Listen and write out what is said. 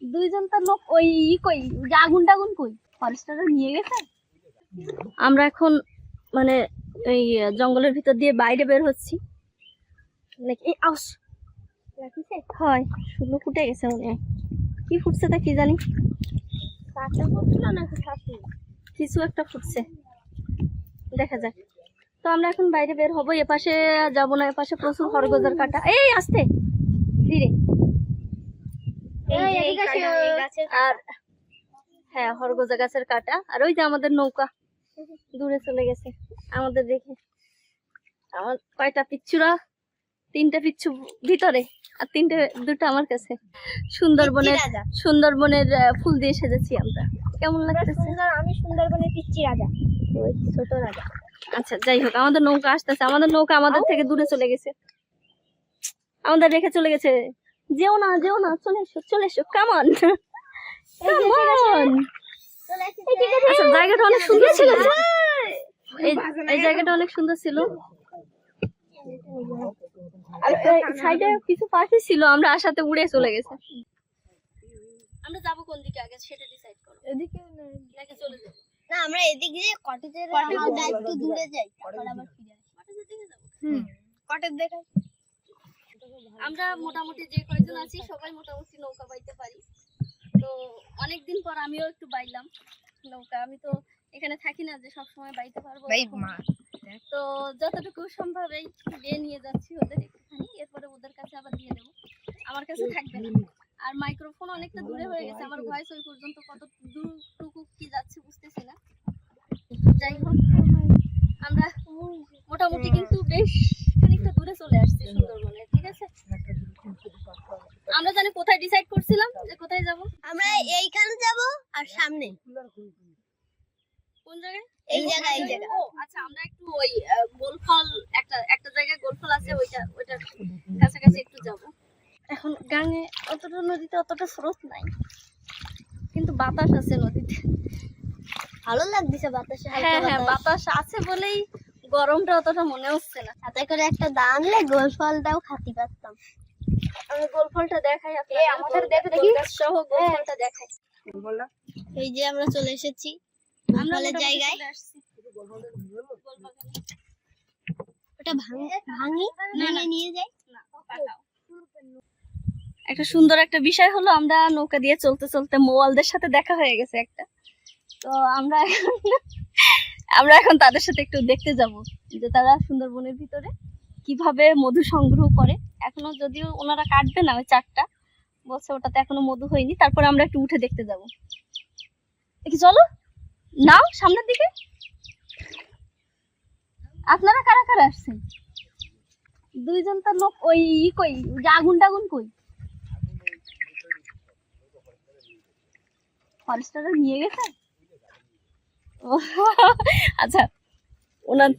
দুইজন তার লোক ওই কই আগুন টাগুন কই ফরেস্টাররা নিয়ে গেছে। আমরা এখন মানে এই জঙ্গলের ভিতর দিয়ে বাইরে বের হচ্ছি। এই আউস হয় শুকনো ফুটে গেছে মনে হয়। কি ফুটছে তা কি জানি, কাঁচা ফুটছিল নাকি খাসি কিছু একটা ফুটছে, দেখা যাক। তো আমরা এখন বাইরে বের হবো, এপাশে যাবো না, এপাশে প্রচুর খরগোজার কাটা। এই আসতে ধীরে। আর হ্যাঁ খরগোজা গাছের কাটা। আর ওই যে আমাদের নৌকা দূরে চলে গেছে আমাদের রেখে। আমার কয়টা পিচ্ছুরা, তিনটা পিচ্ছু ভিতরে আর দুটো আমার কাছে। সুন্দরবনের ফুল দিয়ে সেজেছি আমরা। কেমন লাগতেছে? আমি সুন্দরবনের পিচ্চি রাজা, ওই ছোট রাজা। আচ্ছা যাই হোক, আমাদের নৌকা আসতেছে। আমাদের নৌকা আমাদের থেকে দূরে চলে গেছে, আমাদের রেখে চলে গেছে। যেও না যেও না, চলে এসো চলে এসো, কামন কামন। আচ্ছা জায়গাটা অনেক সুন্দর ছিল, এই জায়গাটা অনেক সুন্দর ছিল। সাইডে কিছু পাখি ছিল, আমরা আসাতে উড়ে চলে গেছে। আমরা যাব কোন দিকে আগে সেটা ডিসাইড করো। এদিকে নাকি চলে যাব? না আমরা এদিকে যে কটেজের একটু দূরে যাই, তারপর আবার ফিরে আসি। কটেজের দিকে যাব? কটেজ দেখাই। আমরা মোটামুটি যে কয়জন আছি সবাই মোটামুটি নৌকা বাইতে পারি। তো অনেকদিন পর আমিও একটু বাইলাম নৌকা। আমি তো এখানে থাকি না যে সব সময় বাইতে পারবো। তো যতটুকু সম্ভব এই দিয়ে নিয়ে যাচ্ছি ওদের একটুখানি, এরপরে ওদের কাছে আবার দিয়ে দেবো। আমার কাছে থাকবে না। আর মাইক্রোফোন অনেকটা দূরে হয়ে গেছে, আমার ভয়েস ওই পর্যন্ত কত দূরটুকু কি যাচ্ছে বুঝতেছি না। যাই হোক, আমরা মোটামুটি কিন্তু বেশ খানিকটা দূরে চলে আসছি সুন্দরবনে। ঠিক আছে, আমরা জানি কোথায় ডিসাইড করছিলাম যে কোথায় যাব। আমরা এইখানে যাব আর সামনে কোন জায়গায়? এই জায়গায়, এই জায়গা। ও আচ্ছা, আমরা একটু ওই গোলফল একটা জায়গায় গোলফল আছে, ওইটার কাছাকাছি একটু যাব। এখন গাঙে অতটা, নদীতে অতটা স্রোত নাই, কিন্তু বাতাস আছে নদীতে। ভালো লাগছে বাতাসে। হ্যাঁ হ্যাঁ, বাতাস আছে বলেই গরমটা অতটা মনে হচ্ছে না। সাথে করে একটা দাম আনলে গোল ফলটাও খাতি পারতাম। আমি গোলফলটা দেখাই আপনাদের, আমাদের দেখি সহ গোলফলটা দেখাই। এই যে আমরা চলে এসেছি গোলফলের জায়গায়। ওটা ভাঙি নিয়ে যাই। একটা সুন্দর একটা বিষয় হলো, আমরা নৌকা দিয়ে চলতে চলতে মোয়ালদের সাথে দেখা হয়ে গেছে একটা। তো আমরা এখন তাদের সাথে একটু দেখতে যাব যে তারা সুন্দরবনের ভিতরে কিভাবে মধু সংগ্রহ করে। এখনো যদিও ওনারা কাটবে না, ওই চারটা বলছে ওটাতে এখনো মধু হয়নি। তারপরে আমরা একটু উঠে দেখতে যাব। দেখি চলো, নাও সামনের দিকে। আপনারা কারা কারা আসছেন? দুইজন তার লোক ওই কই আগুন টাগুন কই ফরেস্টাররা নিয়ে গেছে। আচ্ছা ওনার